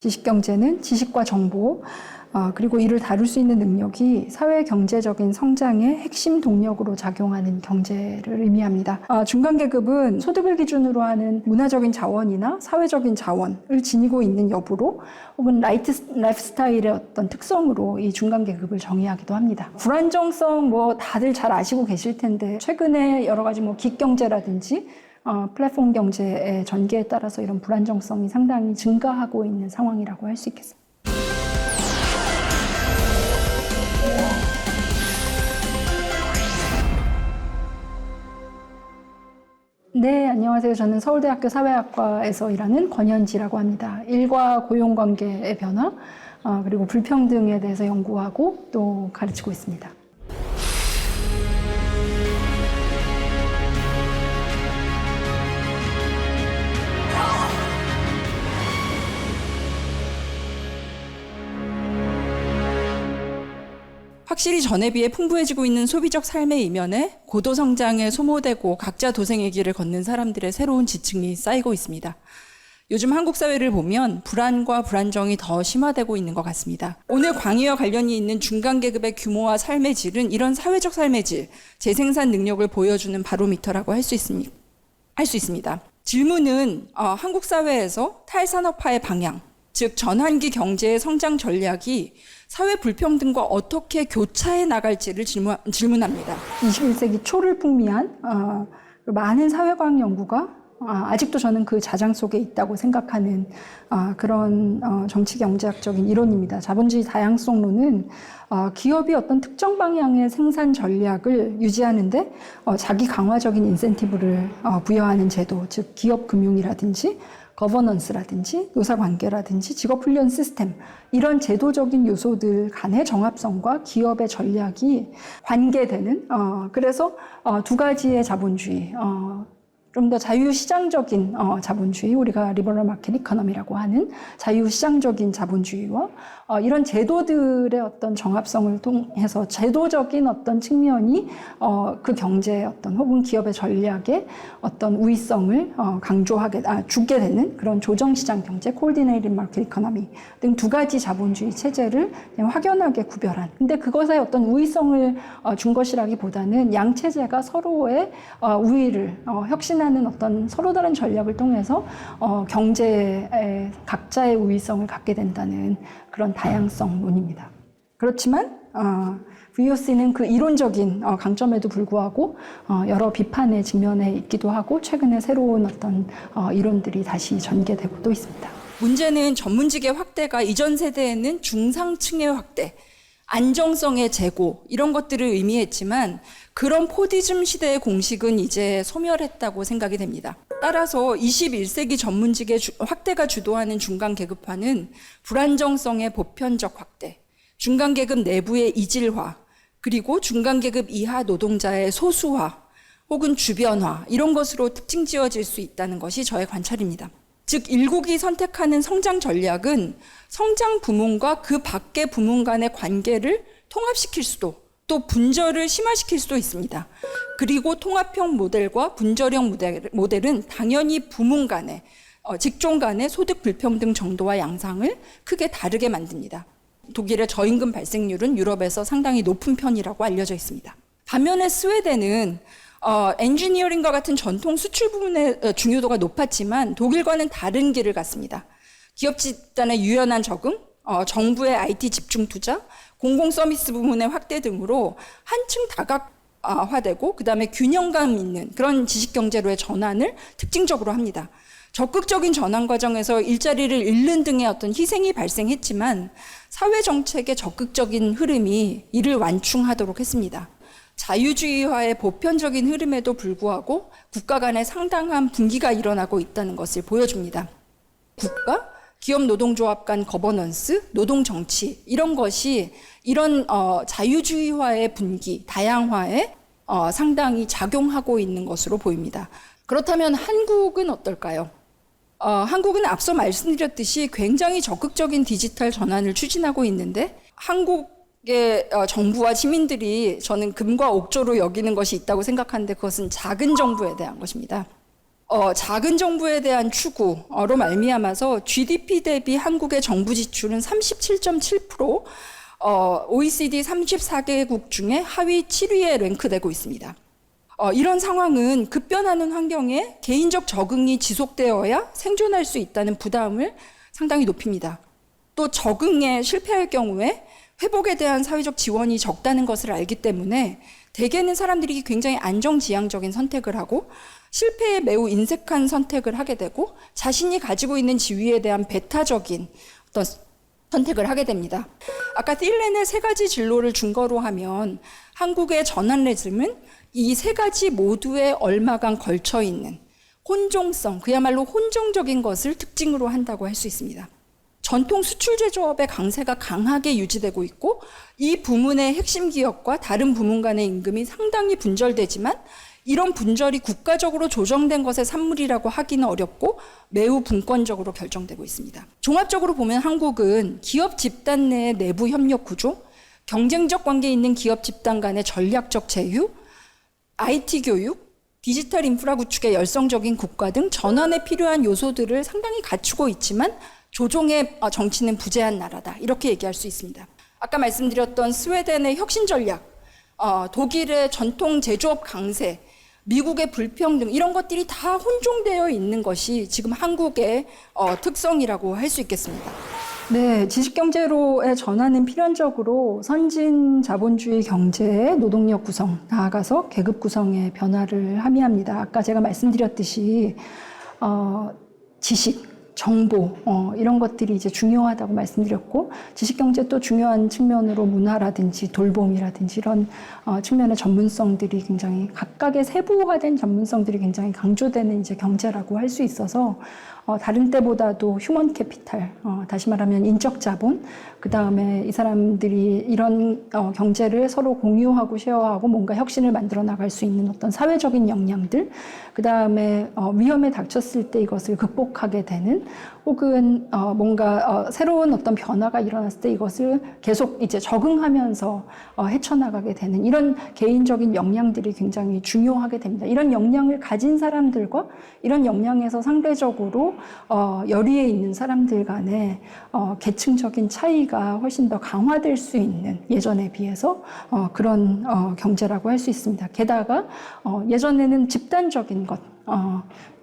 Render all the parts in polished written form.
지식경제는 지식과 정보, 그리고 이를 다룰 수 있는 능력이 사회 경제적인 성장의 핵심 동력으로 작용하는 경제를 의미합니다. 중간계급은 소득을 기준으로 하는 문화적인 자원이나 사회적인 자원을 지니고 있는 여부로 혹은 라이프 스타일의 어떤 특성으로 이 중간계급을 정의하기도 합니다. 불안정성 다들 잘 아시고 계실 텐데 최근에 여러 가지 기경제라든지 플랫폼 경제의 전개에 따라서 이런 불안정성이 상당히 증가하고 있는 상황이라고 할 수 있겠습니다. 네, 안녕하세요. 저는 서울대학교 사회학과에서 일하는 권현지라고 합니다. 일과 고용관계의 변화, 그리고 불평등에 대해서 연구하고 또 가르치고 있습니다. 확실히 전에 비해 풍부해지고 있는 소비적 삶의 이면에 고도 성장에 소모되고 각자 도생의 길을 걷는 사람들의 새로운 지층이 쌓이고 있습니다. 요즘 한국 사회를 보면 불안과 불안정이 더 심화되고 있는 것 같습니다. 오늘 강의와 관련이 있는 중간계급의 규모와 삶의 질은 이런 사회적 삶의 질, 재생산 능력을 보여주는 바로미터라고 할 수 있습니다. 질문은 한국 사회에서 탈산업화의 방향, 즉 전환기 경제의 성장 전략이 사회 불평등과 어떻게 교차해 나갈지를 질문합니다. 21세기 초를 풍미한 많은 사회과학 연구가 아직도 저는 그 자장 속에 있다고 생각하는 그런 정치경제학적인 이론입니다. 자본주의 다양성론은 기업이 어떤 특정 방향의 생산 전략을 유지하는데 자기 강화적인 인센티브를 부여하는 제도, 즉 기업 금융이라든지 거버넌스라든지 노사관계라든지 직업훈련 시스템, 이런 제도적인 요소들 간의 정합성과 기업의 전략이 관계되는, 그래서 두 가지의 자본주의, 좀 더 자유시장적인 자본주의, 우리가 리버럴 마켓 이코노미라고 하는 자유시장적인 자본주의와 이런 제도들의 어떤 정합성을 통해서 제도적인 어떤 측면이 그 경제의 어떤 혹은 기업의 전략의 어떤 우위성을 주게 되는 그런 조정시장 경제, 코디네이티드 마켓 이코노미 등 두 가지 자본주의 체제를 확연하게 구별한, 근데 그것의 어떤 우위성을 준 것이라기보다는 양 체제가 서로의 우위를 혁신하는 어떤 서로 다른 전략을 통해서 경제의 각자의 우위성을 갖게 된다는 그런 다양성론입니다. 그렇지만 VOC는 그 이론적인 강점에도 불구하고 여러 비판의 직면에 있기도 하고 최근에 새로운 어떤 이론들이 다시 전개되고 또 있습니다. 문제는 전문직의 확대가 이전 세대에는 중상층의 확대, 안정성의 제고 이런 것들을 의미했지만 그런 포디즘 시대의 공식은 이제 소멸했다고 생각이 됩니다. 따라서 21세기 전문직의 확대가 주도하는 중간계급화는 불안정성의 보편적 확대, 중간계급 내부의 이질화, 그리고 중간계급 이하 노동자의 소수화 혹은 주변화, 이런 것으로 특징 지어질 수 있다는 것이 저의 관찰입니다. 즉 일국이 선택하는 성장 전략은 성장 부문과 그 밖의 부문 간의 관계를 통합시킬 수도, 또 분절을 심화시킬 수도 있습니다. 그리고 통합형 모델과 분절형 모델은 당연히 부문 간의, 직종 간의 소득 불평등 정도와 양상을 크게 다르게 만듭니다. 독일의 저임금 발생률은 유럽에서 상당히 높은 편이라고 알려져 있습니다. 반면에 스웨덴은 엔지니어링과 같은 전통 수출 부문의 중요도가 높았지만 독일과는 다른 길을 갔습니다. 기업 집단의 유연한 적응, 정부의 IT 집중 투자, 공공 서비스 부문의 확대 등으로 한층 다각화되고 그다음에 균형감 있는 그런 지식경제로의 전환을 특징적으로 합니다. 적극적인 전환 과정에서 일자리를 잃는 등의 어떤 희생이 발생했지만 사회정책의 적극적인 흐름이 이를 완충하도록 했습니다. 자유주의화의 보편적인 흐름에도 불구하고 국가 간에 상당한 분기가 일어나고 있다는 것을 보여줍니다. 국가, 기업 노동조합 간 거버넌스, 노동정치 이런 것이 이런 자유주의화의 분기, 다양화에 상당히 작용하고 있는 것으로 보입니다. 그렇다면 한국은 어떨까요? 한국은 앞서 말씀드렸듯이 굉장히 적극적인 디지털 전환을 추진하고 있는데 한국의 정부와 시민들이 저는 금과 옥조로 여기는 것이 있다고 생각하는데 그것은 작은 정부에 대한 것입니다. 작은 정부에 대한 추구로 말미암아서 GDP 대비 한국의 정부 지출은 37.7%, OECD 34개국 중에 하위 7위에 랭크되고 있습니다. 이런 상황은 급변하는 환경에 개인적 적응이 지속되어야 생존할 수 있다는 부담을 상당히 높입니다. 또 적응에 실패할 경우에 회복에 대한 사회적 지원이 적다는 것을 알기 때문에 대개는 사람들이 굉장히 안정지향적인 선택을 하고 실패에 매우 인색한 선택을 하게 되고 자신이 가지고 있는 지위에 대한 배타적인 어떤 선택을 하게 됩니다. 아까 틸렌의 세 가지 진로를 준거로 하면 한국의 전환레즘은 이 세 가지 모두에 얼마간 걸쳐 있는 혼종성, 그야말로 혼종적인 것을 특징으로 한다고 할 수 있습니다. 전통 수출 제조업의 강세가 강하게 유지되고 있고 이 부문의 핵심 기업과 다른 부문 간의 임금이 상당히 분절되지만 이런 분절이 국가적으로 조정된 것의 산물이라고 하기는 어렵고 매우 분권적으로 결정되고 있습니다. 종합적으로 보면 한국은 기업 집단 내의 내부 협력 구조, 경쟁적 관계에 있는 기업 집단 간의 전략적 제휴, IT 교육, 디지털 인프라 구축의 열성적인 국가 등 전환에 필요한 요소들을 상당히 갖추고 있지만 조종의 정치는 부재한 나라다. 이렇게 얘기할 수 있습니다. 아까 말씀드렸던 스웨덴의 혁신 전략, 독일의 전통 제조업 강세, 미국의 불평등 이런 것들이 다 혼종되어 있는 것이 지금 한국의 특성이라고 할 수 있겠습니다. 네, 지식경제로의 전환은 필연적으로 선진 자본주의 경제의 노동력 구성, 나아가서 계급 구성의 변화를 함의합니다. 아까 제가 말씀드렸듯이 지식, 정보 이런 것들이 이제 중요하다고 말씀드렸고 지식경제 또 중요한 측면으로 문화라든지 돌봄이라든지 이런 측면의 전문성들이 굉장히 각각의 세부화된 전문성들이 굉장히 강조되는 이제 경제라고 할 수 있어서 다른 때보다도 휴먼 캐피탈, 다시 말하면 인적 자본, 그 다음에 이 사람들이 이런 경제를 서로 공유하고 쉐어하고 뭔가 혁신을 만들어 나갈 수 있는 어떤 사회적인 역량들, 그 다음에 위험에 닥쳤을 때 이것을 극복하게 되는 혹은 뭔가 새로운 어떤 변화가 일어났을 때 이것을 계속 이제 적응하면서 헤쳐나가게 되는 이런 개인적인 역량들이 굉장히 중요하게 됩니다. 이런 역량을 가진 사람들과 이런 역량에서 상대적으로 열의에 있는 사람들 간의 계층적인 차이가 훨씬 더 강화될 수 있는 예전에 비해서 그런 경제라고 할 수 있습니다. 게다가 예전에는 집단적인 것,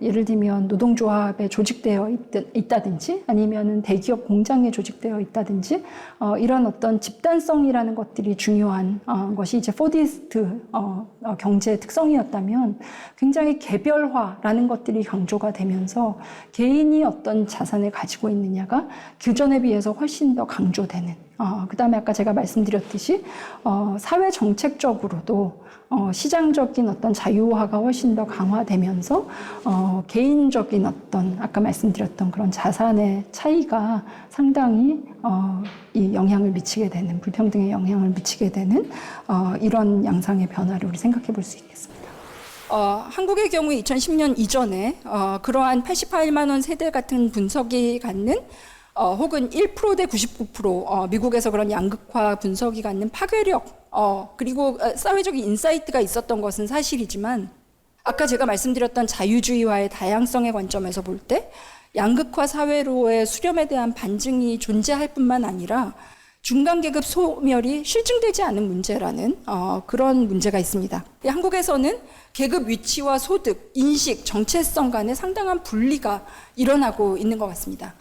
예를 들면 노동조합에 조직되어 있다든지 아니면은 대기업 공장에 조직되어 있다든지 이런 어떤 집단성이라는 것들이 중요한 것이 이제 포디스트 경제의 특성이었다면 굉장히 개별화라는 것들이 강조가 되면서 개인이 어떤 자산을 가지고 있느냐가 그전에 비해서 훨씬 더 강조되는 그 다음에 아까 제가 말씀드렸듯이 사회 정책적으로도 시장적인 어떤 자유화가 훨씬 더 강화되면서 개인적인 어떤 아까 말씀드렸던 그런 자산의 차이가 상당히 이 영향을 미치게 되는 불평등에 영향을 미치게 되는 이런 양상의 변화를 우리 생각해 볼 수 있겠습니다. 한국의 경우에 2010년 이전에 그러한 88만 원 세대 같은 분석이 갖는 혹은 1%대 99% 미국에서 그런 양극화 분석이 갖는 파괴력 그리고 사회적인 인사이트가 있었던 것은 사실이지만 아까 제가 말씀드렸던 자유주의와의 다양성의 관점에서 볼 때 양극화 사회로의 수렴에 대한 반증이 존재할 뿐만 아니라 중간계급 소멸이 실증되지 않은 문제라는 그런 문제가 있습니다. 한국에서는 계급 위치와 소득, 인식, 정체성 간에 상당한 분리가 일어나고 있는 것 같습니다.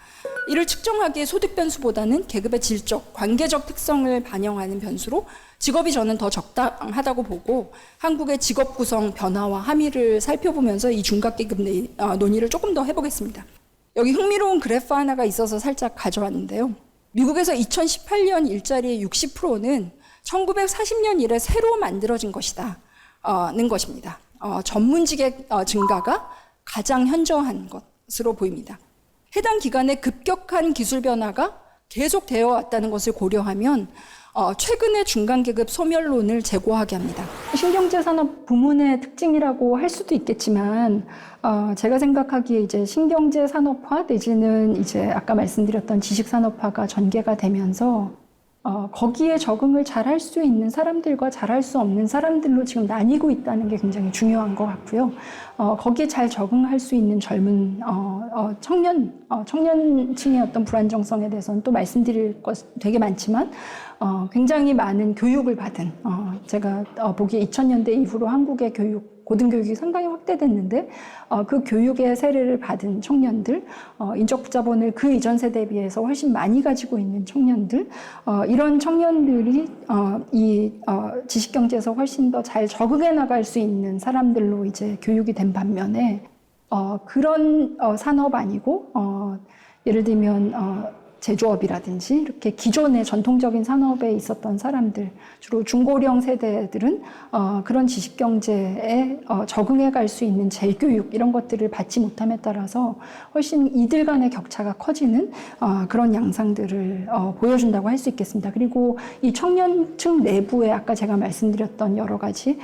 이를 측정하기에 소득 변수보다는 계급의 질적, 관계적 특성을 반영하는 변수로 직업이 저는 더 적당하다고 보고 한국의 직업 구성 변화와 함의를 살펴보면서 이 중간계급 논의를 조금 더 해보겠습니다. 여기 흥미로운 그래프 하나가 있어서 살짝 가져왔는데요. 미국에서 2018년 일자리의 60%는 1940년 이래 새로 만들어진 것이다는 것입니다. 전문직의 증가가 가장 현저한 것으로 보입니다. 해당 기간에 급격한 기술 변화가 계속되어 왔다는 것을 고려하면 최근의 중간계급 소멸론을 제고하게 합니다. 신경제산업 부문의 특징이라고 할 수도 있겠지만 제가 생각하기에 이제 신경제산업화 내지는 이제 아까 말씀드렸던 지식산업화가 전개가 되면서 거기에 적응을 잘할 수 있는 사람들과 잘할 수 없는 사람들로 지금 나뉘고 있다는 게 굉장히 중요한 것 같고요. 거기에 잘 적응할 수 있는 젊은 청년층의 어떤 불안정성에 대해서는 또 말씀드릴 것 되게 많지만 굉장히 많은 교육을 받은 제가 보기에 2000년대 이후로 한국의 고등교육이 상당히 확대됐는데 그 교육의 세례를 받은 청년들, 인적자본을 그 이전 세대에 비해서 훨씬 많이 가지고 있는 청년들, 이런 청년들이 이 지식경제에서 훨씬 더 잘 적응해 나갈 수 있는 사람들로 이제 교육이 된 반면에 그런 산업 아니고 예를 들면 제조업이라든지 이렇게 기존의 전통적인 산업에 있었던 사람들, 주로 중고령 세대들은 그런 지식경제에 적응해 갈 수 있는 재교육 이런 것들을 받지 못함에 따라서 훨씬 이들 간의 격차가 커지는 그런 양상들을 보여준다고 할 수 있겠습니다. 그리고 이 청년층 내부에 아까 제가 말씀드렸던 여러 가지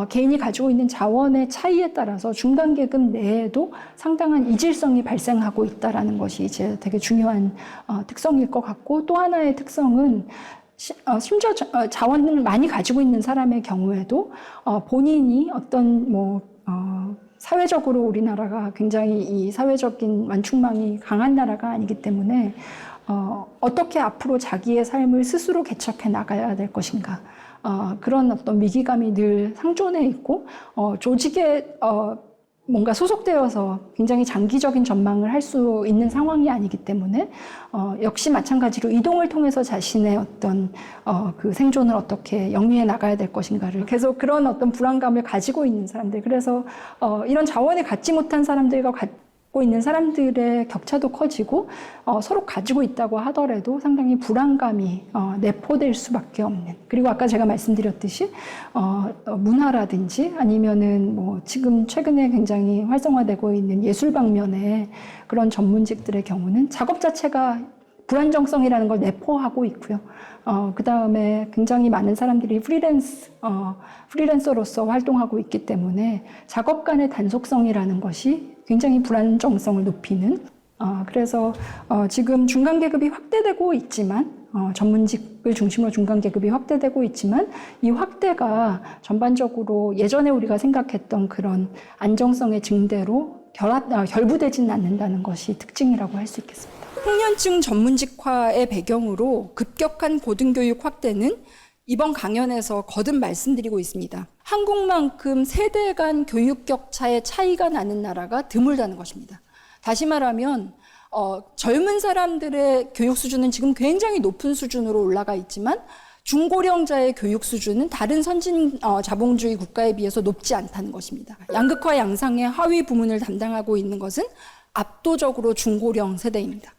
개인이 가지고 있는 자원의 차이에 따라서 중간계급 내에도 상당한 이질성이 발생하고 있다는 것이 이제 되게 중요한 특성일 것 같고, 또 하나의 특성은 심지어 자원을 많이 가지고 있는 사람의 경우에도 본인이 어떤 사회적으로 우리나라가 굉장히 이 사회적인 완충망이 강한 나라가 아니기 때문에 어떻게 앞으로 자기의 삶을 스스로 개척해 나가야 될 것인가, 그런 어떤 위기감이 늘 상존해 있고 조직에 뭔가 소속되어서 굉장히 장기적인 전망을 할 수 있는 상황이 아니기 때문에 역시 마찬가지로 이동을 통해서 자신의 어떤 그 생존을 어떻게 영위해 나가야 될 것인가를 계속 그런 어떤 불안감을 가지고 있는 사람들, 그래서 이런 자원을 갖지 못한 사람들과 갖고 있는 사람들의 격차도 커지고 서로 가지고 있다고 하더라도 상당히 불안감이 내포될 수밖에 없는, 그리고 아까 제가 말씀드렸듯이 문화라든지 아니면은 지금 최근에 굉장히 활성화되고 있는 예술 방면의 그런 전문직들의 경우는 작업 자체가 불안정성이라는 걸 내포하고 있고요. 그 다음에 굉장히 많은 사람들이 프리랜서로서 활동하고 있기 때문에 작업 간의 단속성이라는 것이 굉장히 불안정성을 높이는, 그래서 지금 중간계급이 확대되고 있지만, 전문직을 중심으로 중간계급이 확대되고 있지만, 이 확대가 전반적으로 예전에 우리가 생각했던 그런 안정성의 증대로 결부되지는 않는다는 것이 특징이라고 할 수 있겠습니다. 청년층 전문직화의 배경으로 급격한 고등교육 확대는 이번 강연에서 거듭 말씀드리고 있습니다. 한국만큼 세대 간 교육 격차의 차이가 나는 나라가 드물다는 것입니다. 다시 말하면 젊은 사람들의 교육 수준은 지금 굉장히 높은 수준으로 올라가 있지만 중고령자의 교육 수준은 다른 선진 자본주의 국가에 비해서 높지 않다는 것입니다. 양극화 양상의 하위 부문을 담당하고 있는 것은 압도적으로 중고령 세대입니다.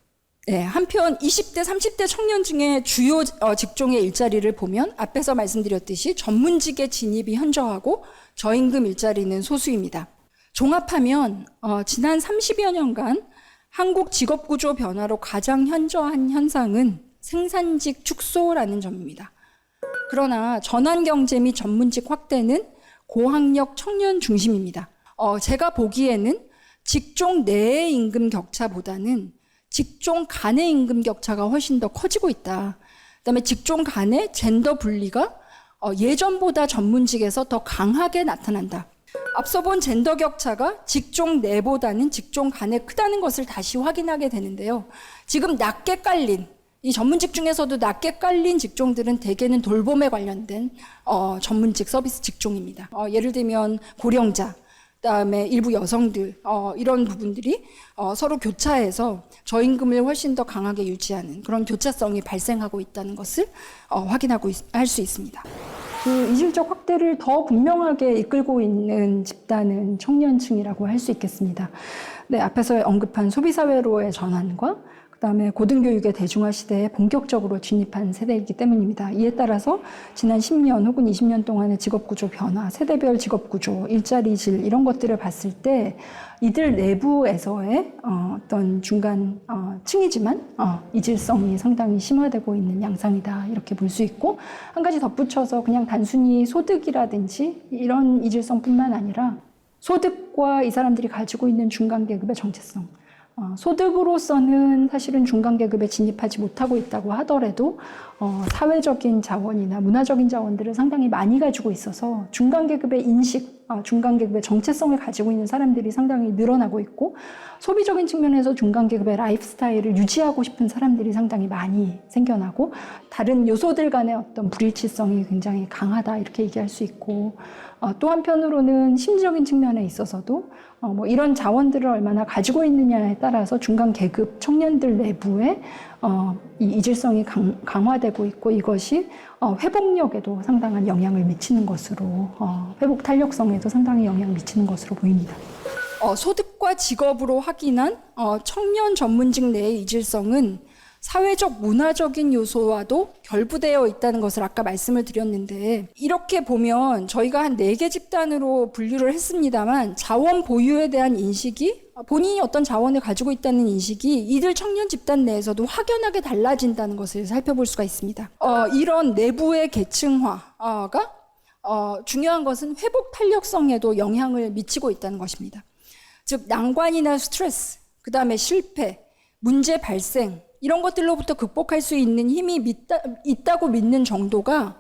네, 한편 20대, 30대 청년층의 주요 직종의 일자리를 보면 앞에서 말씀드렸듯이 전문직의 진입이 현저하고 저임금 일자리는 소수입니다. 종합하면 지난 30여 년간 한국 직업구조 변화로 가장 현저한 현상은 생산직 축소라는 점입니다. 그러나 전환경제 및 전문직 확대는 고학력 청년 중심입니다. 제가 보기에는 직종 내의 임금 격차보다는 직종 간의 임금 격차가 훨씬 더 커지고 있다. 그다음에 직종 간의 젠더 분리가 예전보다 전문직에서 더 강하게 나타난다. 앞서 본 젠더 격차가 직종 내보다는 직종 간에 크다는 것을 다시 확인하게 되는데요. 지금 낮게 깔린, 이 전문직 중에서도 낮게 깔린 직종들은 대개는 돌봄에 관련된 전문직 서비스 직종입니다. 예를 들면 고령자, 그다음에 일부 여성들, 이런 부분들이 서로 교차해서 저임금을 훨씬 더 강하게 유지하는 그런 교차성이 발생하고 있다는 것을 확인하고 할 수 있습니다. 그 이질적 확대를 더 분명하게 이끌고 있는 집단은 청년층이라고 할 수 있겠습니다. 네, 앞에서 언급한 소비사회로의 전환과 그다음에 고등교육의 대중화 시대에 본격적으로 진입한 세대이기 때문입니다. 이에 따라서 지난 10년 혹은 20년 동안의 직업구조 변화, 세대별 직업구조, 일자리 질 이런 것들을 봤을 때 이들 내부에서의 어떤 중간 층이지만 이질성이 상당히 심화되고 있는 양상이다, 이렇게 볼 수 있고, 한 가지 덧붙여서 그냥 단순히 소득이라든지 이런 이질성뿐만 아니라 소득과 이 사람들이 가지고 있는 중간계급의 정체성, 소득으로서는 사실은 중간계급에 진입하지 못하고 있다고 하더라도 사회적인 자원이나 문화적인 자원들을 상당히 많이 가지고 있어서 중간계급의 인식, 중간계급의 정체성을 가지고 있는 사람들이 상당히 늘어나고 있고, 소비적인 측면에서 중간계급의 라이프 스타일을 유지하고 싶은 사람들이 상당히 많이 생겨나고, 다른 요소들 간의 어떤 불일치성이 굉장히 강하다 이렇게 얘기할 수 있고, 또 한편으로는 심리적인 측면에 있어서도 이런 자원들을 얼마나 가지고 있느냐에 따라서 중간계급 청년들 내부에 이 이질성이 강화되고 있고, 이것이 회복력에도 상당한 영향을 미치는 것으로, 회복 탄력성에도 상당히 영향을 미치는 것으로 보입니다. 소득과 직업으로 확인한 청년 전문직 내의 이질성은 사회적 문화적인 요소와도 결부되어 있다는 것을 아까 말씀을 드렸는데, 이렇게 보면 저희가 한 4개 집단으로 분류를 했습니다만, 자원 보유에 대한 인식이, 본인이 어떤 자원을 가지고 있다는 인식이 이들 청년 집단 내에서도 확연하게 달라진다는 것을 살펴볼 수가 있습니다. 이런 내부의 계층화가 중요한 것은 회복 탄력성에도 영향을 미치고 있다는 것입니다. 즉, 난관이나 스트레스, 그 다음에 실패, 문제 발생, 이런 것들로부터 극복할 수 있는 힘이 있다고 믿는 정도가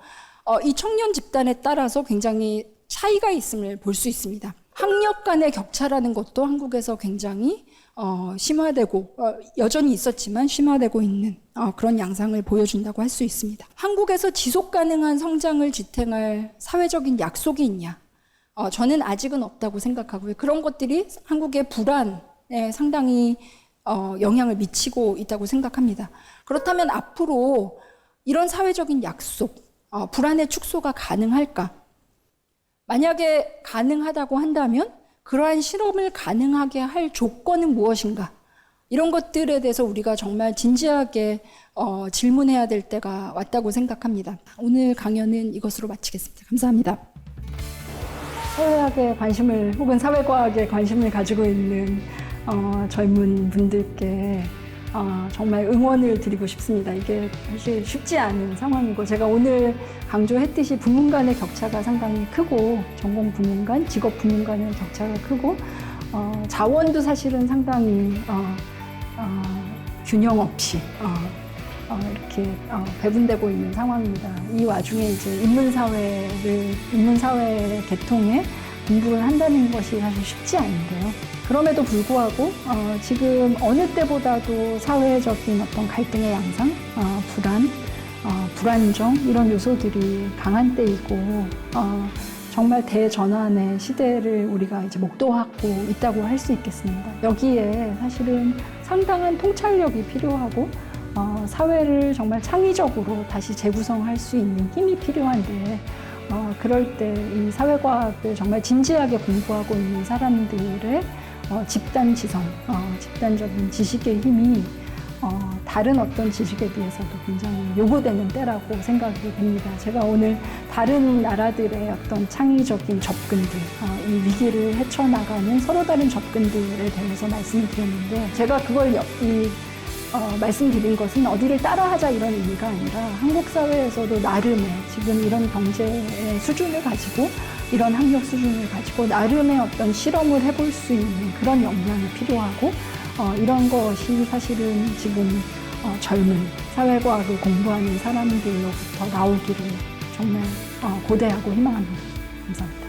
이 청년 집단에 따라서 굉장히 차이가 있음을 볼 수 있습니다. 학력 간의 격차라는 것도 한국에서 굉장히 심화되고, 여전히 있었지만 심화되고 있는 그런 양상을 보여준다고 할 수 있습니다. 한국에서 지속 가능한 성장을 지탱할 사회적인 약속이 있냐? 저는 아직은 없다고 생각하고요. 그런 것들이 한국의 불안에 상당히 영향을 미치고 있다고 생각합니다. 그렇다면 앞으로 이런 사회적인 약속, 불안의 축소가 가능할까? 만약에 가능하다고 한다면 그러한 실험을 가능하게 할 조건은 무엇인가? 이런 것들에 대해서 우리가 정말 진지하게 질문해야 될 때가 왔다고 생각합니다. 오늘 강연은 이것으로 마치겠습니다. 감사합니다. 사회학에 관심을, 혹은 사회과학에 관심을 가지고 있는 젊은 분들께 정말 응원을 드리고 싶습니다. 이게 사실 쉽지 않은 상황이고, 제가 오늘 강조했듯이 부문 간의 격차가 상당히 크고, 전공 부문 간, 직업 부문 간의 격차가 크고, 자원도 사실은 상당히 균형 없이 이렇게 배분되고 있는 상황입니다. 이 와중에 이제 인문사회의 계통에 공부를 한다는 것이 사실 쉽지 않은데요. 그럼에도 불구하고 지금 어느 때보다도 사회적인 어떤 갈등의 양상, 불안, 불안정, 이런 요소들이 강한 때이고, 정말 대전환의 시대를 우리가 이제 목도하고 있다고 할 수 있겠습니다. 여기에 사실은 상당한 통찰력이 필요하고, 사회를 정말 창의적으로 다시 재구성할 수 있는 힘이 필요한데, 그럴 때 이 사회과학을 정말 진지하게 공부하고 있는 사람들의 집단 지성, 집단적인 지식의 힘이 다른 어떤 지식에 비해서도 굉장히 요구되는 때라고 생각이 됩니다. 제가 오늘 다른 나라들의 어떤 창의적인 접근들, 이 위기를 헤쳐나가는 서로 다른 접근들에 대해서 말씀을 드렸는데, 제가 그걸 말씀드린 것은 어디를 따라하자 이런 의미가 아니라, 한국 사회에서도 나름의 지금 이런 경제의 수준을 가지고, 이런 학력 수준을 가지고 나름의 어떤 실험을 해볼 수 있는 그런 역량이 필요하고, 이런 것이 사실은 지금 젊은 사회과학을 공부하는 사람들로부터 나오기를 정말 고대하고 희망합니다. 감사합니다.